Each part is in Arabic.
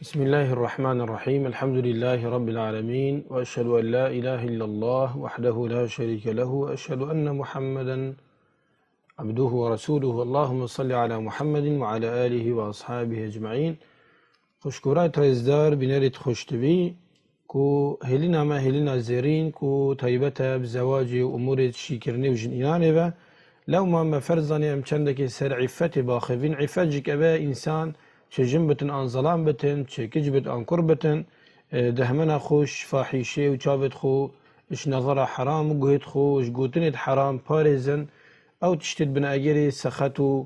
بسم الله الرحمن الرحيم الحمد لله رب العالمين وأشهد أن لا إله إلا الله وحده لا شريك له وأشهد أن محمدا عبده ورسوله اللهم صل على محمد وعلى آله وأصحابه أجمعين خوشكورات رزدار بنرد خوشتبي كو هلنا ما هلنا زيرين كو طيبتها بزواج وأمور شيكرني وجنياني با لو ما فرزاني أم چندك سر عفتي باخفين عفتجك أبا إنسان چه جنبتن آن ظلام بتن چه کجبت آن کربتن دهمنا خوش فاحشه و چابت خو اش نظر حرام و گوهت خو اش گوتنت حرام پارزن او تشتد بن اگری سخط و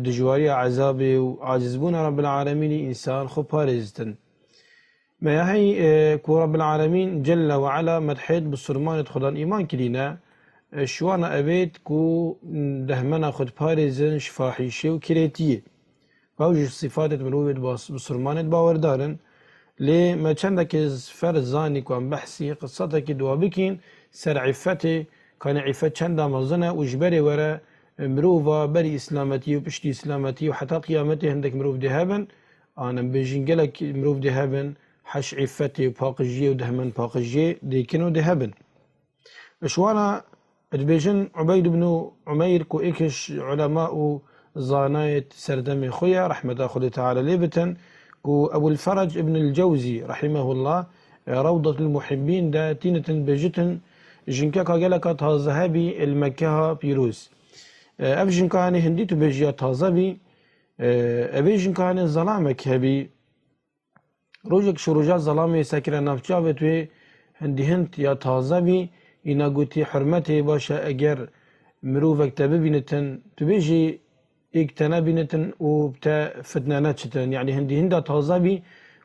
دجواری عذاب و عاجزبون رب العالمين انسان خو پارزتن ما هي كو رب العالمين جل وعلا مدحيت بسرمان خدان ايمان كلينا شوانا ابيت كو دهمنا خود پارزن شفاحشه و كريتيه باوجي صفات مروبة بسرمانة باوردارن لي ما چندك فرز زاني كوان بحثي قصتك دوابكين سر عفتي كان عفت چندا مزنة وجبري ورا مروفا بري اسلامتي وبشتي اسلامتي وحتى قيامتي هندك مروف دهابن انا بجنجلك مروف دهابن حش عفتي وباقجي ودهمن باقجي ديكنو دهابن اشوانا ادبيجن عبيد بن عمير كو اكش علماء زانايت سردم خويا رحمة الله تعالى ليبتن كو أبو الفرج ابن الجوزي رحمه الله روضة المحبين دا تينة بجتن جنكا قالك تازهبي المكة بيروس أب جنكا هاني هنديتو بجيا تازبي أبي جنكا هاني ظلامك هبي روجك شروجات ظلامي ساكرا نافجابت وي هندي هنت يا تازبي إنا قوتي حرمتي باشا أجر مروفك تببينتن تبيجي اكتنا بينتن وبتا فتنانات شتن يعني هندي هندا تازبي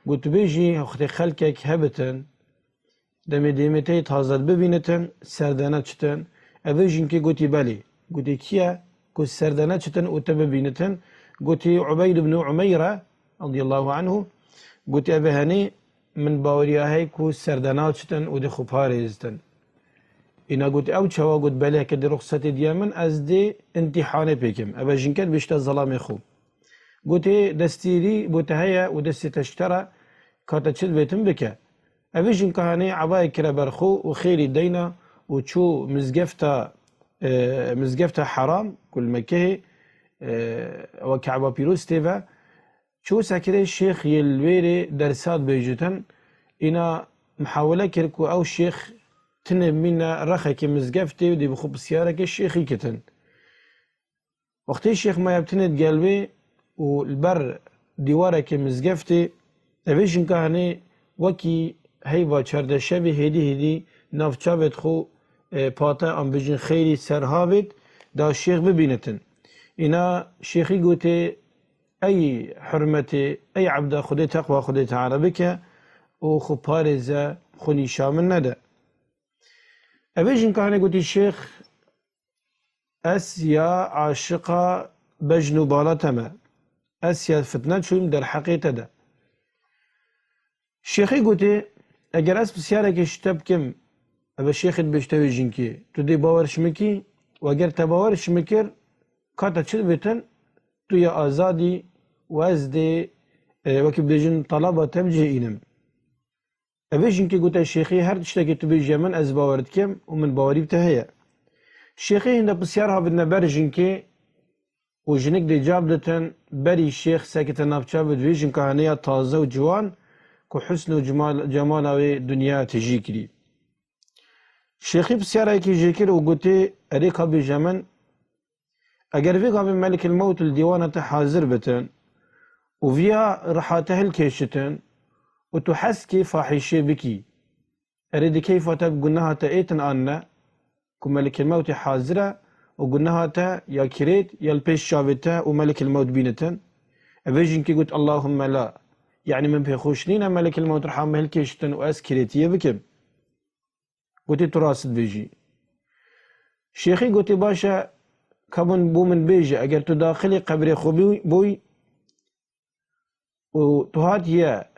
قلت بيجي اختي خلقك هبتن دمي ديمتي تازد ببينتن سردانات شتن ابيجين كي قلتي بالي قلتي كيا كو سردانات شتن وتببينتن قلتي عبيد بن عميرة رضي الله عنه قلتي ابهاني من باوريا هاي كو سردانات شتن ودي خباريزتن اینا گوت او چوا گوت بله که دی رخصت دیامن از دی امتحان پیکم ابا جنکت بشتا ظلام خو گوتی دستیری بوته هیا و دستی تشترا کاتا چید بیتم بکه ابا جنکهانی عبای کرا برخو و خیری دینا و چو مزگفتا حرام کل مکه و کعبا پیروز تیوه چو ساکره شیخ یلویری درسات بیجوتن اینا محاوله کرد که او شیخ تنب منا رخك مزقفتي ودي بخو بسيارك الشيخي كتن وقت الشيخ ما يبتند قلبي والبر ديوارك مزقفتي افيشن كهني وكي هيبا چرده شبه هدي نافچابت خو پاتا ام بجن خيري سرهابت دا الشيخ ببينتن انا شيخي قوتي اي حرمتي اي عبد خدي تقوى خدي تعالى بك وخو بارزة خوني شامن ندا أبيجن كان قلت الشيخ أسيا عاشقة بجنو بالتما أسيا فتنة شويم در حقيقة ده الشيخي قلت أجر أس بسيارك اشتبكم أبا الشيخ بيشتوي جنكي تدي باور شمكي وأجر تباور شمكر كاتا تشد بيتن تو يا آزادي وأزدي وكي بيجن طلبة تبجي إنم أبيجن كي قلت الشيخي هر تشتكي تبيجي من أز باوردكم ومن باوري بتهيأ الشيخي هنا بسيارها بدنا برجن كي وجنك دي جابدتن بري الشيخ ساكت نافشا بدويجن كهانية تازة وجوان كو حسن وجمال دنيا تجي كري الشيخي بسيارها كي جيكر وقلت أريكا بجمن أجر فيها من ملك الموت الديوانة حاضر بتن وفيها رحاته الكيشتن وتحسكي فاحشة بكي أريد كيف تبقناها تأيتن أنا كملك الموت حاضرة وقلناها تا يا كريت يا البيش شابتا وملك الموت بينتن أفيجن كي قلت اللهم لا يعني من بيخوشنين ملك الموت رحمه الكيشتن وأس كريتية بكم قلت تراصد بيجي شيخي قلت باشا كابن بومن بيجي أجر تداخلي قبري خوبي بوي وتهات يا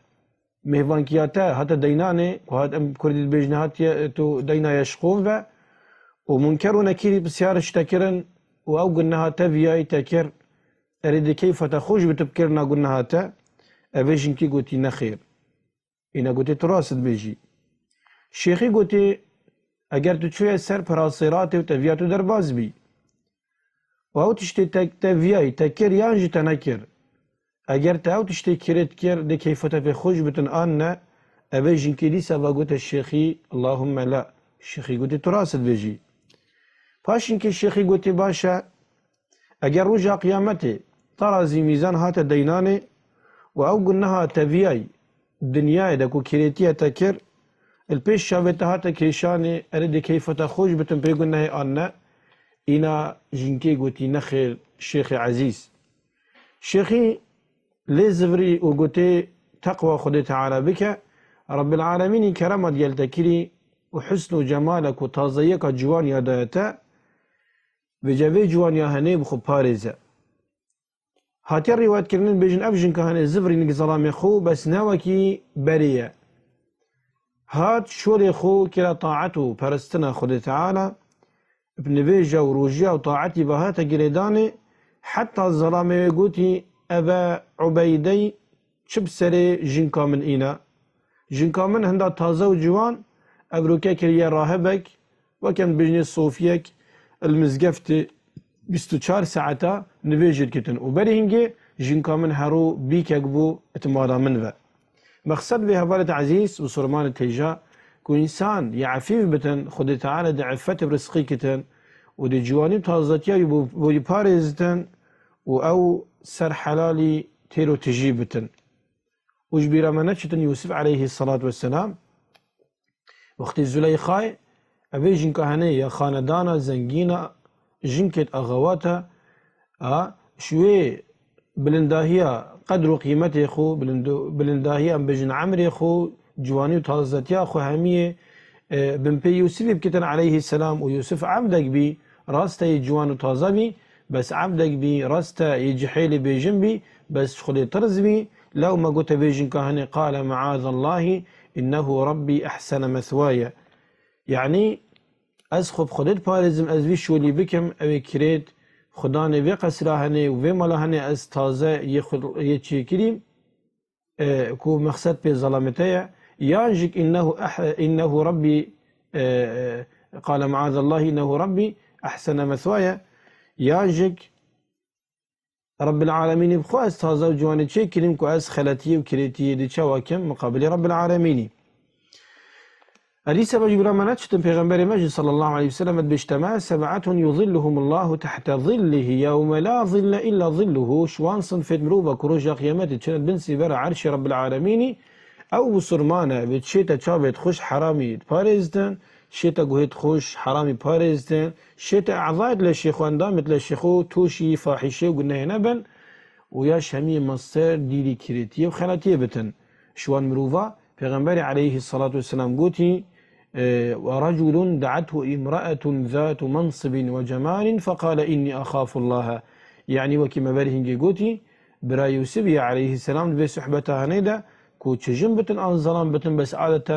مهوانكياتا حتى دينانه وهاد ام كردي بيجنهات تو دينا يشقون ومنكر ونكير بسيارة اشتكرن واو قلناها تفياي تكر اريد كيف تخوش بتبكرنا قلناها تا أبي جنكي قوتي نخير إنا قوتي تراست بيجي شيخي قوتي أجر تشوي سر براسيراتي وتفياتو درباز بي وهو تشتي تفياي تكر يانجي تنكر أجر تاو تشتي كريت كير دي كيفتا في خوش بتن آننا أبي جنكي لي سبا قوت الشيخي اللهم لا الشيخي قوتي تراست بيجي پاشین که شیخی گوتی باشه اگر رجا قیامته ترازی میزان هات دینانه و او گنها تویای دنیای دکو کریتیه تکر الپیش شاوته هات کیشانه ارد کیفتا خوش بتن پی گنه آنه اینا جنکی گوتی نخیر شیخ عزیز شیخی لزوری و گوتی تقوى خود تعالى بك رب العالمين كرمت يلتكري وحسن جمالك وتازيك جوان يدايتا بجوي جوان يهني بخو باريزا هاتي الروايات كرنين بيجن افجن كهني زفري نك ظلامي خو بس ناوكي بريا هات شوري خو كلا طاعته برستنا خود تعالى ابن بيجا وروجيا وطاعتي بهاتا قريداني حتى الظلامي يقوتي أبا عبيدي شبسري جنكا من إينا جنكا من هندا تازا وجوان أبروكا كريا راهبك وكان بجني الصوفيك المزقفت 24 ساعتا نفيجر كتن وبرهنجي جنكا من هرو بيكك بو اتمارا منفا مقصد بها بالة عزيز وصرمان التيجا كو إنسان يعفيف بتن خد تعالى دعفت برسقي كتن ودي جوانب تازاتيا بو يبارزتن او سر حلالي تيرو تجيبتن وجبيرا مناتشتن يوسف عليه الصلاة والسلام وقت الزليخاي أبي جنكا هنية خاندانا زنجينا جنكت أغواتا شوي بلنداهية قدر قيمتي خو بلنداهية بجن عمري خو جواني وتازاتيا خو همية بنبي يوسف بكتن عليه السلام ويوسف عبدك بي راستا يجوان وتازا بي بس عبدك بي راستا يجي حيلي بجنبي بس خلي طرز بي لو ما قلت بيجن كهني قال معاذ الله إنه ربي أحسن مثواي يعني أسخب خدت بارزم أزوي شولي بكم أبي كريت خداني في قسراهني وفي ملاهني أز تازة يتشي كريم كو مقصد بي ظلامتي يانجك إنه ربي قال معاذ الله إنه ربي أحسن مثواي يانجك رب العالمين بخو أز تازة وجواني تشي كريم كو أز خلاتي وكريتي دي شواكم مقابل رب العالمين أليس بجبرا مناتشتن پیغمبر مجد صلى الله عليه وسلم بيجتمع سبعة يظلهم الله تحت ظله يوم لا ظل إلا ظله شوان صنفت مروبا كروجا قيامتي تشنت بنسي برا عرش رب العالمين أو بصرمانة بتشيتا تشابت خوش حرامي باريزتن شيتا قهيت خوش حرامي باريزتن شيتا أعضاء للشيخوان دامت للشيخو توشي فاحشة وقلنا هنبن وياش همي مصير ديلي كريتية وخلاتية بتن شوان مروبا پیغمبر عليه الصلاة والسلام قوتي ورجل دعته امرأة ذات منصب وجمال فقال إني أخاف الله يعني وكما برهنجي قوتي برا يوسف عليه السلام بي صحبتها هنيدا كو تشجم بتن آن ظلام بتن بس عادة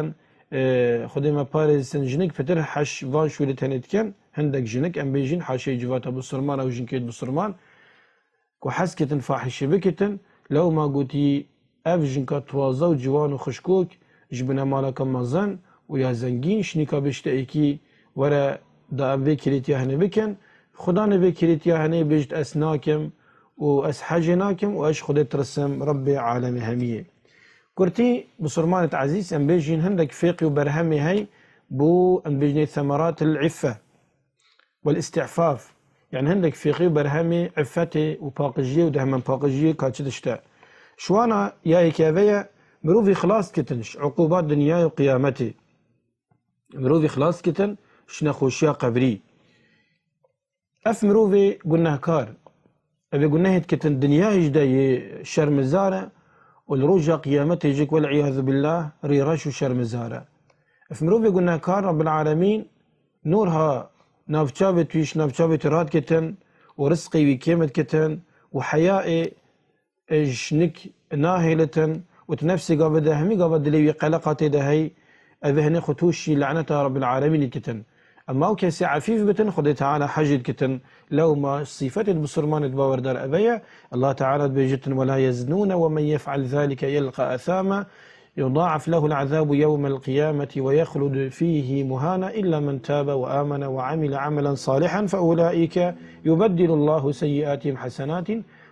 خدما باريزتن جنك فتر حش وان شولي تنتكن هندك جنك أم بيجين حاشي جواتا بصرمان أو جنكيت بصرمان كو حسكتن فاحشي بكتن لو ما قوتي اف جنكا توازا و جوان و خشكوك جبنا مالكا مزن ويا زنگين شنكا بشتاكي ورا دا ابي كريتيا هني بكن خدا نبي كريتيا هني بجت اسناكم و اسحاجناكم واش خدي ترسم ربي عالم هميه كرتي بصرمانة عزيز ام بيجين هندك فيقي وبرهمي هاي بو ام بيجني ثمرات العفة والاستعفاف يعني هندك فيقي وبرهمي عفتي وباقجيه ودهمن باقجيه كاتشتشتا شوانا يا كافيا مروفي خلاص كتنش عقوبات دنيا وقيامتي مروفي خلاص كتن شنا خوشيا قبري اف مروفي قلنا كار ابي قلنا كتن دنيا يجدا شرمزارة والرجا قيامتي يجيك والعياذ بالله ريرش شرمزارة اف مروفي قلنا كار رب العالمين نورها نافشابت ويش نافشابت راد كتن ورزقي وكيمت كتن وحيائي اجنك ناهلة وتنفسي قابل همي قابل دليوي قلقاتي دهي أذهني خطوشي لعنة رب العالمين كتن اما او كسي عفيف بتن خدي تعالى حجد كتن لو ما صفات بسرمان باور دار ابيا الله تعالى بيجتن ولا يزنون ومن يفعل ذلك يلقى اثاما يضاعف له العذاب يوم القيامة ويخلد فيه مهانا إلا من تاب وآمن وعمل عملا صالحا فأولئك يبدل الله سيئاتهم حسنات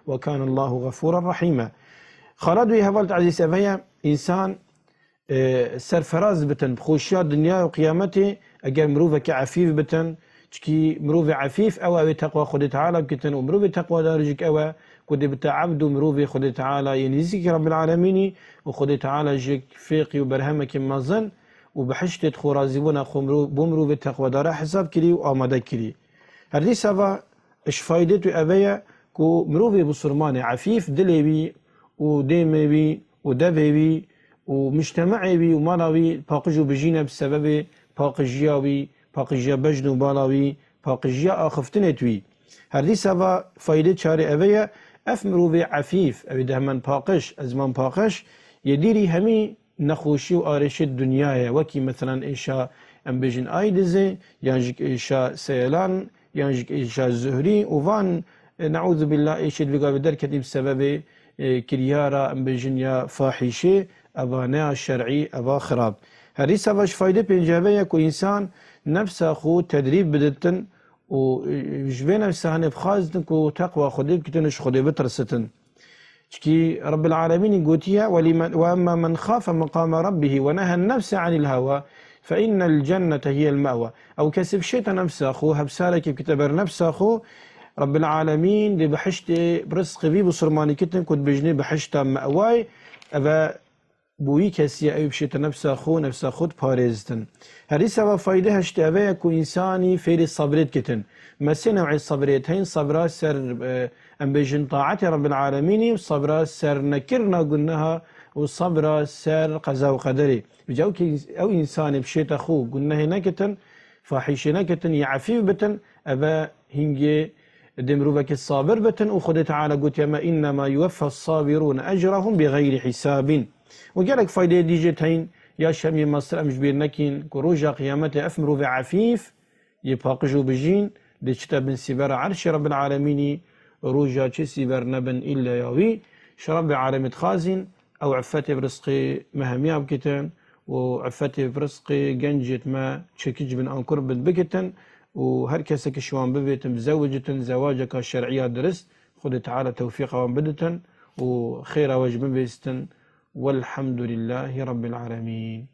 وكان الله غفورا رحيما. خالد هفالت عزيز أفيا إنسان سرفراز بتن بخوشيا دنيا وقيامته أجر مروفك عفيف بتن تشكي مروف عفيف أو تقوى خد تعالى بكتن ومروف تقوى دارجك أو كد بتعبد مروف خد تعالى ينزيك رب العالمين وخد تعالى جيك فيقي وبرهمك مازن وبحشت خرازبون خمرو بمروف تقوى دار حساب كلي وآماده كلي هذه سبا اش فايدته أبيا كو مروف بصرمان عفيف دليبي وديمي ودبيبي ومجتمعي ومالاوي باقجو بجينا بسبب باقجياوي باقجيا بجنو بالاوي باقجيا آخفتنتوي هردي سبا فايدة شاري أبيا أفمرو عفيف أبي دهمن باقش أزمان باقش يديري همي نخوشي وآرش الدنيا وكي مثلا إنشاء أمبيجن آيدزي يانجيك إنشاء سيلان يانجيك إنشاء الزهري وفان نعوذ بالله إيشد بقى بدركة بسبب كريارة أمبيجن يا فاحشة أبانا الشرعي أبا خراب هذه سباش فايدة بينجابية كو إنسان نفسه خو تدريب بدتن وجبين نفسه بخازتن كو تقوى خديب كتنش خديب بترستن كي رب العالمين قوتيها وأما من خاف مقام ربه ونهى النفس عن الهوى فإن الجنة هي المأوى أو كسب شيطة نفسه خو هبسالك كتبر نفسه خو رب العالمين دي بحشت برزق بي بصرماني كتن كنت بجني بحشت مأواي أبا بوي كسي أي بشيت نفسه خود باريزتن هذه سبب فايدة هشتابه كو إنساني فير الصبريت كتن مسي نوع الصبريت هين صبرا سر أم بيجن طاعة رب العالمين وصبرا سر نكرنا قلناها وصبرا سر قضاء وقدري بجاو أو إنساني بشيت أخو قلنا هنا كتن فاحش كتن يعفيف بتن أبا هنجي دمروبك الصابر بتن وخد تعالى قلت يما إنما يوفى الصابرون أجرهم بغير حساب وقالك فايدة ديجتين يا شمي مصر أمش بيرنكين كروجا قيامته أفمرو بعفيف يباقجو بجين ديشتا بن سبر عرش رب العالمين روجا سبر نبن إلا يوي شرب عالم خازن أو عفتي برزقي مهمية بكتن وعفتي برزقي جنجت ما تشكج بن أنكر بكتن وهر كسك شوان ببيتن مزوجتن زواجك الشرعية درست خد تعالى توفيقا بدتن وخير وجب بيستن والحمد لله رب العالمين.